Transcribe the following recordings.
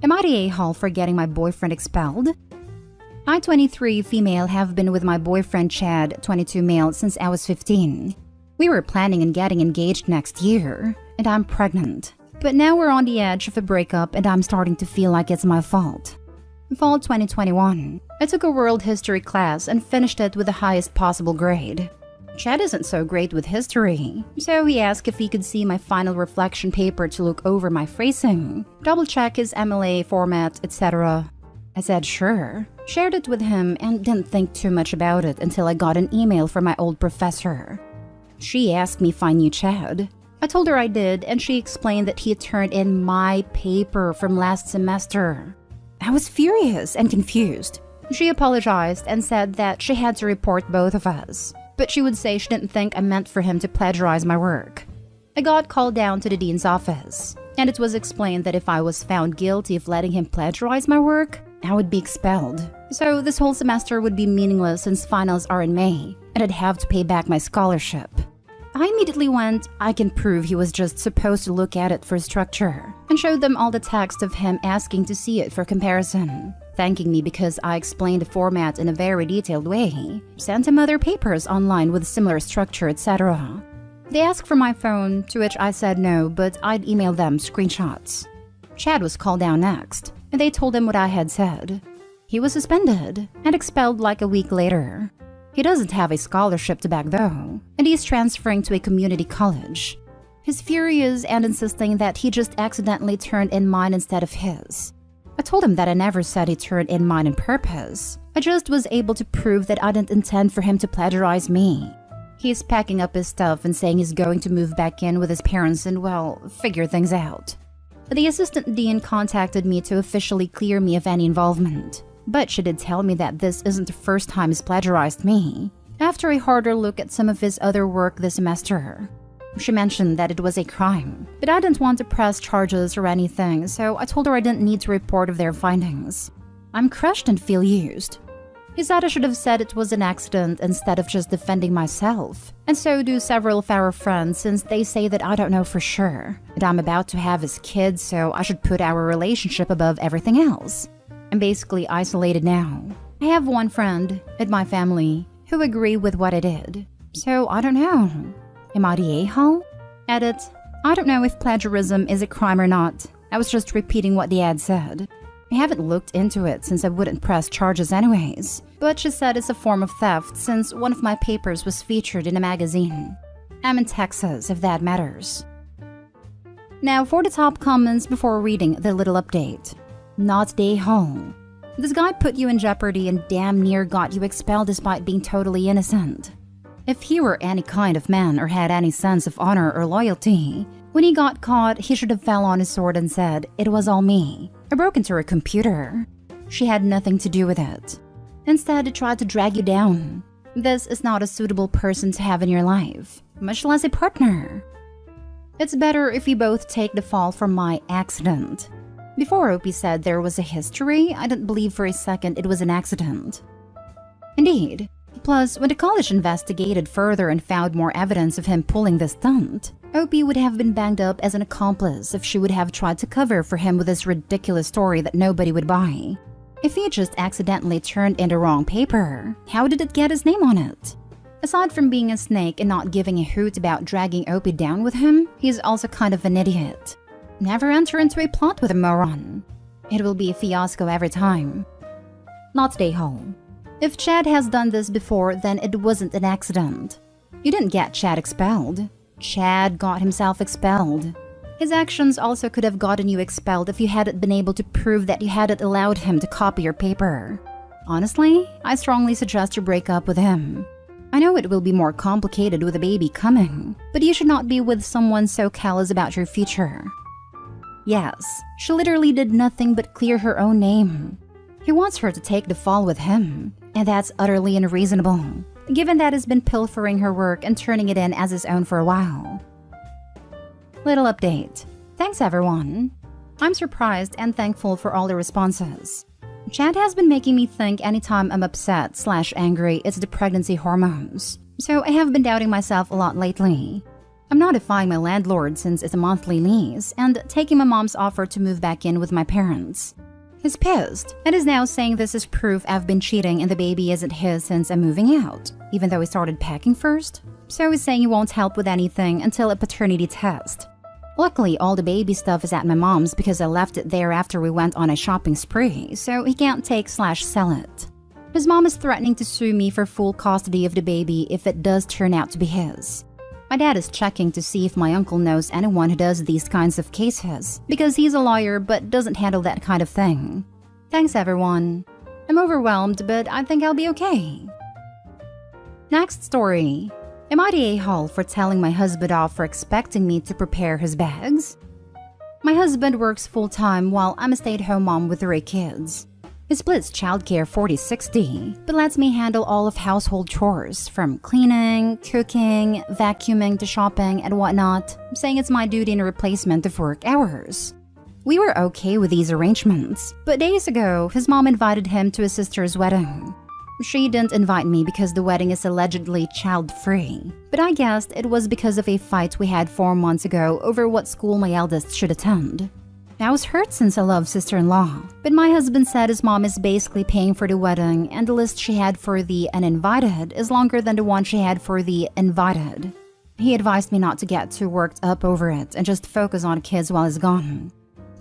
Am I the a-hole for getting my boyfriend expelled? I, 23, female, have been with my boyfriend Chad, 22, male, since I was 15. We were planning on getting engaged next year, and I'm pregnant. But now we're on the edge of a breakup and I'm starting to feel like it's my fault. Fall 2021. I took a world history class and finished it with the highest possible grade. Chad isn't so great with history, so he asked if he could see my final reflection paper to look over my phrasing, double-check his MLA format, etc. I said sure, shared it with him, and didn't think too much about it until I got an email from my old professor. She asked me if I knew Chad. I told her I did, and she explained that he had turned in my paper from last semester. I was furious and confused. She apologized and said that she had to report both of us, but she would say she didn't think I meant for him to plagiarize my work. I got called down to the dean's office, and it was explained that if I was found guilty of letting him plagiarize my work, I would be expelled. So this whole semester would be meaningless since finals are in May, and I'd have to pay back my scholarship. I immediately went, I can prove he was just supposed to look at it for structure, and showed them all the text of him asking to see it for comparison, thanking me because I explained the format in a very detailed way, sent him other papers online with similar structure, etc. They asked for my phone, to which I said no, but I'd email them screenshots. Chad was called down next, and they told him what I had said. He was suspended and expelled like a week later. He doesn't have a scholarship to back though, and he's transferring to a community college. He's furious and insisting that he just accidentally turned in mine instead of his. I told him that I never said he turned in mine on purpose. I just was able to prove that I didn't intend for him to plagiarize me. He's packing up his stuff and saying he's going to move back in with his parents and, well, figure things out. The assistant dean contacted me to officially clear me of any involvement. But she did tell me that this isn't the first time he's plagiarized me, after a harder look at some of his other work this semester. She mentioned that it was a crime, but I didn't want to press charges or anything, so I told her I didn't need to report of their findings. I'm crushed and feel used. He said I should have said it was an accident instead of just defending myself, and so do several of our friends since they say that I don't know for sure, and I'm about to have his kids, so I should put our relationship above everything else. I'm basically isolated now. I have one friend and my family who agree with what I did. So I don't know. Am I the a-hole? Edit. I don't know if plagiarism is a crime or not. I was just repeating what the ad said. I haven't looked into it since I wouldn't press charges anyways. But she said it's a form of theft since one of my papers was featured in a magazine. I'm in Texas, if that matters. Now for the top comments before reading the little update. Not the a-hole. This guy put you in jeopardy and damn near got you expelled despite being totally innocent. If he were any kind of man or had any sense of honor or loyalty, when he got caught, he should have fell on his sword and said, "It was all me. I broke into her computer. She had nothing to do with it." Instead, he tried to drag you down. This is not a suitable person to have in your life, much less a partner. It's better if you both take the fall for my accident. Before Opie said there was a history, I didn't believe for a second it was an accident. Indeed. Plus, when the college investigated further and found more evidence of him pulling the stunt, Opie would have been banged up as an accomplice if she would have tried to cover for him with this ridiculous story that nobody would buy. If he just accidentally turned in the wrong paper, how did it get his name on it? Aside from being a snake and not giving a hoot about dragging Opie down with him, he's also kind of an idiot. Never enter into a plot with a moron. It will be a fiasco every time. Not the a-hole. If Chad has done this before, then it wasn't an accident. You didn't get Chad expelled. Chad got himself expelled. His actions also could have gotten you expelled if you hadn't been able to prove that you hadn't allowed him to copy your paper. Honestly, I strongly suggest you break up with him. I know it will be more complicated with a baby coming, but you should not be with someone so callous about your future. Yes, she literally did nothing but clear her own name. He wants her to take the fall with him, and that's utterly unreasonable, given that he's been pilfering her work and turning it in as his own for a while. Little update. Thanks everyone. I'm surprised and thankful for all the responses. Chad has been making me think anytime I'm upset/angry it's the pregnancy hormones, so I have been doubting myself a lot lately. I'm notifying my landlord since it's a monthly lease and taking my mom's offer to move back in with my parents. He's pissed and is now saying this is proof I've been cheating and the baby isn't his since I'm moving out, even though he started packing first. So he's saying he won't help with anything until a paternity test. Luckily, all the baby stuff is at my mom's because I left it there after we went on a shopping spree, so he can't take/sell it. His mom is threatening to sue me for full custody of the baby if it does turn out to be his. My dad is checking to see if my uncle knows anyone who does these kinds of cases, because he's a lawyer but doesn't handle that kind of thing. Thanks everyone. I'm overwhelmed, but I think I'll be okay. Next story. Am I the a-hole for telling my husband off for expecting me to prepare his bags? My husband works full-time while I'm a stay-at-home mom with 3 kids. He splits childcare 40-60, but lets me handle all of household chores, from cleaning, cooking, vacuuming to shopping and whatnot, saying it's my duty and replacement of work hours. We were okay with these arrangements, but days ago, his mom invited him to his sister's wedding. She didn't invite me because the wedding is allegedly child-free, but I guessed it was because of a fight we had 4 months ago over what school my eldest should attend. I was hurt since I love sister-in-law, but my husband said his mom is basically paying for the wedding and the list she had for the uninvited is longer than the one she had for the invited. He advised me not to get too worked up over it and just focus on kids while he's gone.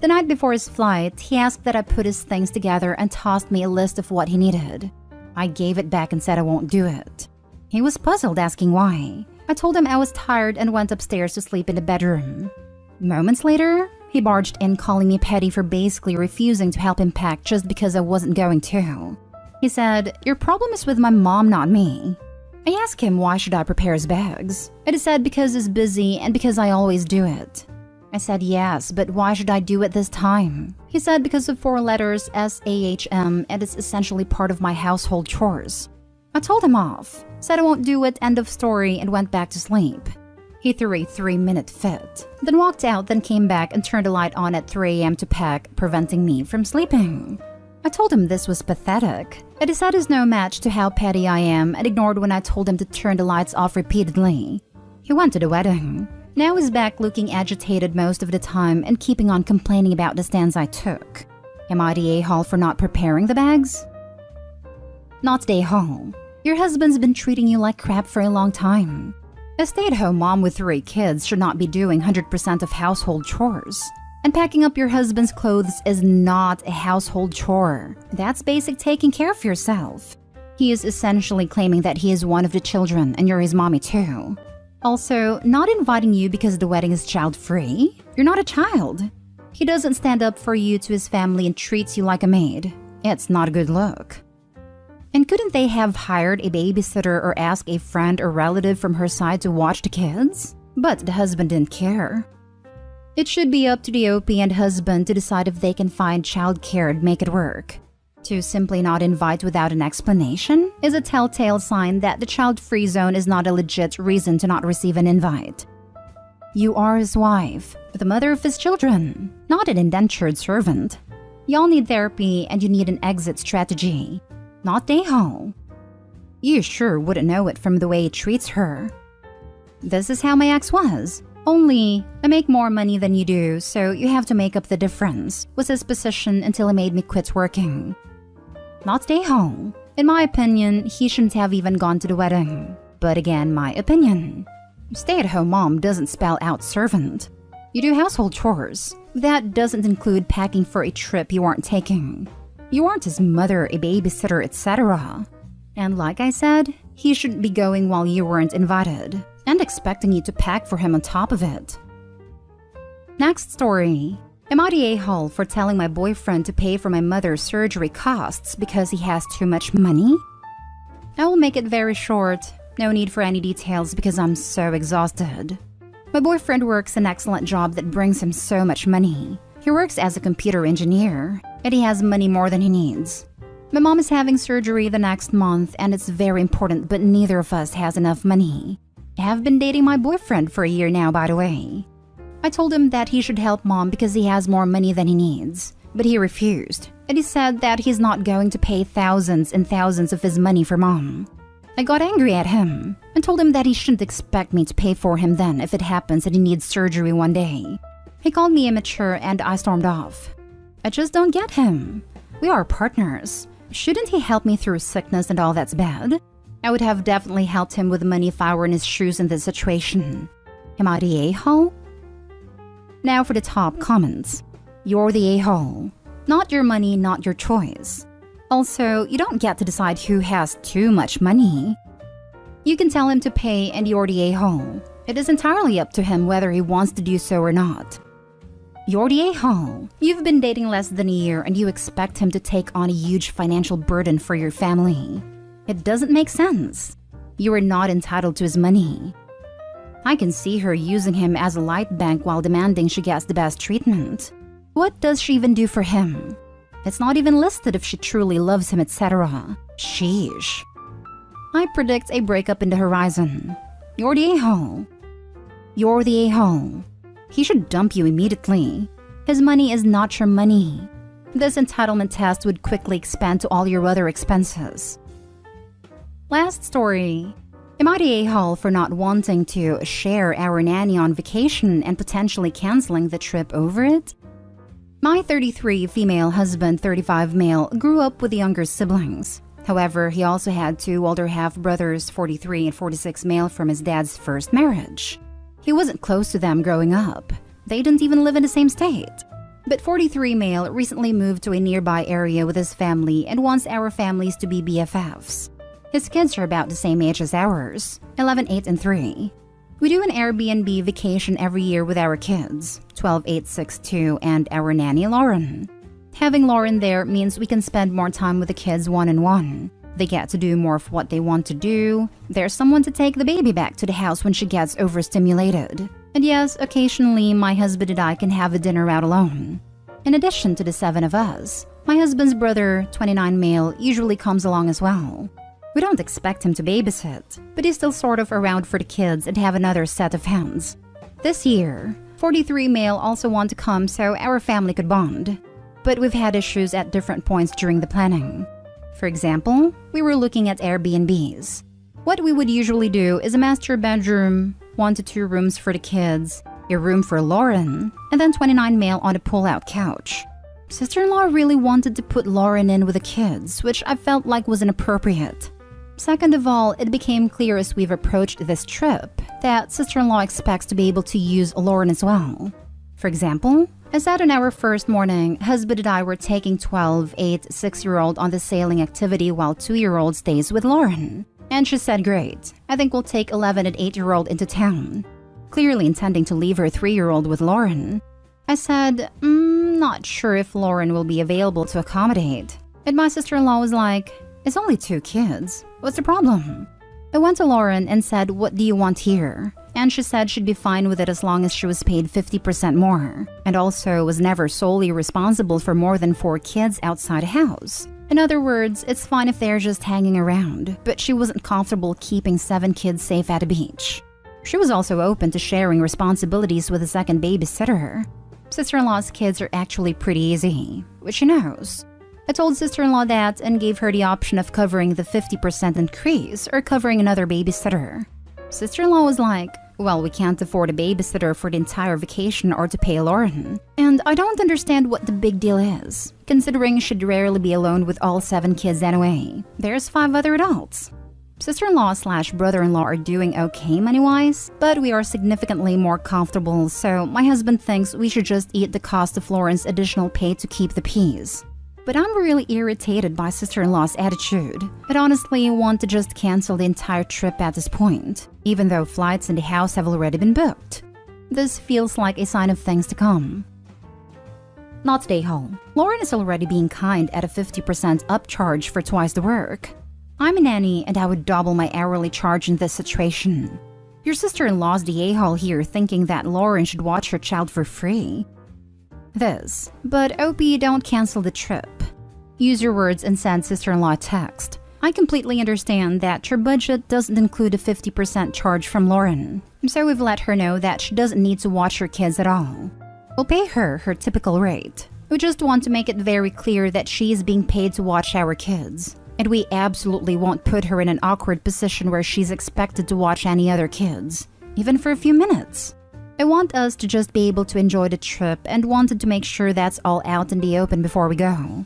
The night before his flight, he asked that I put his things together and tossed me a list of what he needed. I gave it back and said I won't do it. He was puzzled, asking why. I told him I was tired and went upstairs to sleep in the bedroom. Moments later, he barged in calling me petty for basically refusing to help him pack just because I wasn't going to. He said, "Your problem is with my mom, not me." I asked him why should I prepare his bags. He said because he's busy and because I always do it. I said yes, but why should I do it this time? He said because of 4 letters SAHM and it's essentially part of my household chores. I told him off, said I won't do it, end of story, and went back to sleep. He threw a 3-minute fit, then walked out, then came back and turned the light on at 3 a.m. to pack, preventing me from sleeping. I told him this was pathetic. He said he's no match to how petty I am and ignored when I told him to turn the lights off repeatedly. He went to the wedding. Now he's back looking agitated most of the time and keeping on complaining about the stance I took. Am I the a-hole for not preparing the bags? Not the a-hole. Your husband's been treating you like crap for a long time. A stay-at-home mom with 3 kids should not be doing 100% of household chores. And packing up your husband's clothes is not a household chore. That's basic taking care of yourself. He is essentially claiming that he is one of the children and you're his mommy too. Also, not inviting you because the wedding is child-free? You're not a child. He doesn't stand up for you to his family and treats you like a maid. It's not a good look. And couldn't they have hired a babysitter or asked a friend or relative from her side to watch the kids? But the husband didn't care. It should be up to the OP and husband to decide if they can find childcare and make it work. To simply not invite without an explanation is a telltale sign that the child-free zone is not a legit reason to not receive an invite. You are his wife, the mother of his children, not an indentured servant. Y'all need therapy and you need an exit strategy. Not a-hole. You sure wouldn't know it from the way he treats her. This is how my ex was. Only, I make more money than you do, so you have to make up the difference, was his position until he made me quit working. Not a-hole. In my opinion, he shouldn't have even gone to the wedding. But again, my opinion. Stay-at-home mom doesn't spell out servant. You do household chores. That doesn't include packing for a trip you aren't taking. You aren't his mother, a babysitter, etc. And like I said, he shouldn't be going while you weren't invited, and expecting you to pack for him on top of it. Next story. Am I the a-hole for telling my boyfriend to pay for my mother's surgery costs because he has too much money? I will make it very short. No need for any details because I'm so exhausted. My boyfriend works an excellent job that brings him so much money. He works as a computer engineer, and he has money more than he needs. My mom is having surgery the next month, and it's very important, but neither of us has enough money. I have been dating my boyfriend for a year now, by the way. I told him that he should help mom because he has more money than he needs, but he refused, and he said that he's not going to pay thousands and thousands of his money for mom. I got angry at him and told him that he shouldn't expect me to pay for him then if it happens that he needs surgery one day. He called me immature and I stormed off. I just don't get him. We are partners. Shouldn't he help me through sickness and all that's bad? I would have definitely helped him with money if I were in his shoes in this situation. Am I the a-hole? Now for the top comments. You're the a-hole. Not your money, not your choice. Also, you don't get to decide who has too much money. You can tell him to pay and you're the a-hole. It is entirely up to him whether he wants to do so or not. You're the a-hole. You've been dating less than a year and you expect him to take on a huge financial burden for your family. It doesn't make sense. You are not entitled to his money. I can see her using him as a light bank while demanding she gets the best treatment. What does she even do for him? It's not even listed if she truly loves him, etc. Sheesh. I predict a breakup in the horizon. You're the a-hole. You're the a-hole. He should dump you immediately. His money is not your money. This entitlement test would quickly expand to all your other expenses. Last story. Am I the a-hole for not wanting to share our nanny on vacation and potentially canceling the trip over it? My 33 female husband, 35 male, grew up with younger siblings. However, he also had two older half-brothers, 43 and 46 male, from his dad's first marriage. He wasn't close to them growing up. They didn't even live in the same state. But 43 male recently moved to a nearby area with his family and wants our families to be BFFs. His kids are about the same age as ours, 11, 8, and 3. We do an Airbnb vacation every year with our kids, 12, 8, 6, 2, and our nanny Lauren. Having Lauren there means we can spend more time with the kids one-on-one. They get to do more of what they want to do. There's someone to take the baby back to the house when she gets overstimulated. And yes, occasionally my husband and I can have a dinner out alone. In addition to the 7 of us, my husband's brother, 29 male, usually comes along as well. We don't expect him to babysit, but he's still sort of around for the kids and have another set of hands. This year, 43 male also want to come so our family could bond. But we've had issues at different points during the planning. For example, we were looking at Airbnbs. What we would usually do is a master bedroom, 1 to 2 rooms for the kids, a room for Lauren, and then 29 male on a pull-out couch. Sister-in-law really wanted to put Lauren in with the kids, which I felt like was inappropriate. Second of all, it became clear as we've approached this trip that sister-in-law expects to be able to use Lauren as well. For example, as said on our first morning, husband and I were taking 12, 8, 6-year-old on the sailing activity while 2-year-old stays with Lauren. And she said, great, I think we'll take 11 and 8-year-old into town. Clearly intending to leave her 3-year-old with Lauren. I said, not sure if Lauren will be available to accommodate. And my sister-in-law was like, it's only 2 kids. What's the problem? I went to Lauren and said, what do you want here? And she said she'd be fine with it as long as she was paid 50% more, and also was never solely responsible for more than 4 kids outside a house. In other words, it's fine if they're just hanging around, but she wasn't comfortable keeping 7 kids safe at a beach. She was also open to sharing responsibilities with a second babysitter. Sister-in-law's kids are actually pretty easy, which she knows. I told sister-in-law that and gave her the option of covering the 50% increase or covering another babysitter. Sister-in-law was like, well, we can't afford a babysitter for the entire vacation or to pay Lauren. And I don't understand what the big deal is, considering she'd rarely be alone with all 7 kids anyway. There's 5 other adults. Sister-in-law/brother-in-law are doing okay money-wise, but we are significantly more comfortable, so my husband thinks we should just eat the cost of Lauren's additional pay to keep the peace. But I'm really irritated by sister-in-law's attitude. I'd honestly want to just cancel the entire trip at this point, even though flights in the house have already been booked. This feels like a sign of things to come. Not today, home. Lauren is already being kind at a 50% upcharge for twice the work. I'm a nanny and I would double my hourly charge in this situation. Your sister-in-law's the a-hole here thinking that Lauren should watch her child for free. But OP, don't cancel the trip. Use your words and send sister-in-law a text. I completely understand that your budget doesn't include a 50% charge from Lauren, so we've let her know that she doesn't need to watch her kids at all. We'll pay her typical rate. We just want to make it very clear that she is being paid to watch our kids. And we absolutely won't put her in an awkward position where she's expected to watch any other kids, even for a few minutes. I want us to just be able to enjoy the trip and wanted to make sure that's all out in the open before we go.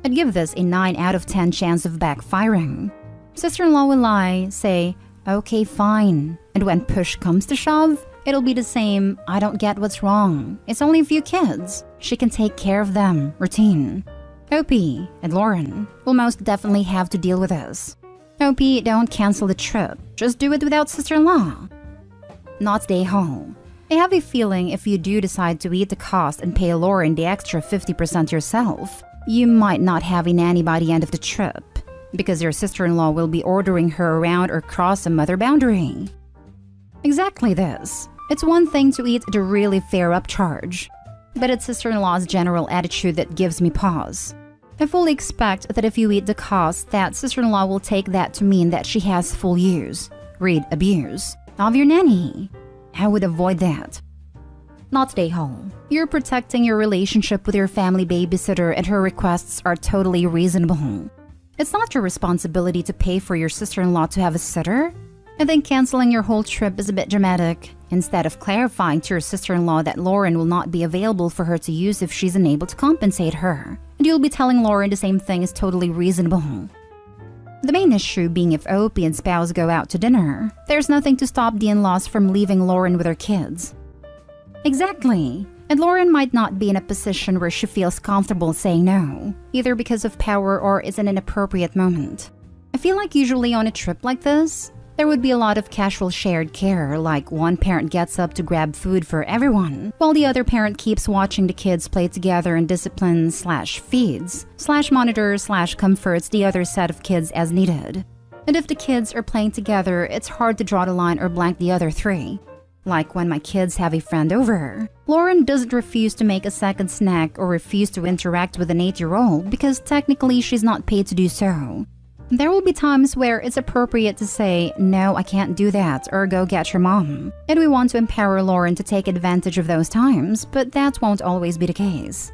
I'd give this a 9 out of 10 chance of backfiring. Sister-in-law will lie, say, okay, fine, and when push comes to shove, it'll be the same, I don't get what's wrong. It's only a few kids. She can take care of them, routine. OP and Lauren will most definitely have to deal with this. OP, don't cancel the trip. Just do it without sister-in-law. Not stay home. I have a feeling if you do decide to eat the cost and pay Lauren the extra 50% yourself, you might not have a nanny by the end of the trip, because your sister-in-law will be ordering her around or cross some other boundary. Exactly this. It's one thing to eat the really fair upcharge, but it's sister-in-law's general attitude that gives me pause. I fully expect that if you eat the cost, that sister-in-law will take that to mean that she has full use, read abuse, of your nanny. I would avoid that. Not stay home. You're protecting your relationship with your family babysitter and her requests are totally reasonable. It's not your responsibility to pay for your sister-in-law to have a sitter. I think canceling your whole trip is a bit dramatic. Instead of clarifying to your sister-in-law that Lauren will not be available for her to use if she's unable to compensate her, and you'll be telling Lauren the same thing is totally reasonable. The main issue being if OP and spouse go out to dinner, there's nothing to stop the in-laws from leaving Lauren with her kids. Exactly. And Lauren might not be in a position where she feels comfortable saying no, either because of power or it's an inappropriate moment. I feel like usually on a trip like this, there would be a lot of casual shared care, like one parent gets up to grab food for everyone, while the other parent keeps watching the kids play together and disciplines/feeds/monitors/comforts the other set of kids as needed. And if the kids are playing together, it's hard to draw the line or blank the other three. Like when my kids have a friend over, Lauren doesn't refuse to make a second snack or refuse to interact with an 8-year-old because technically she's not paid to do so. There will be times where it's appropriate to say, no, I can't do that, or go get your mom. And we want to empower Lauren to take advantage of those times, but that won't always be the case.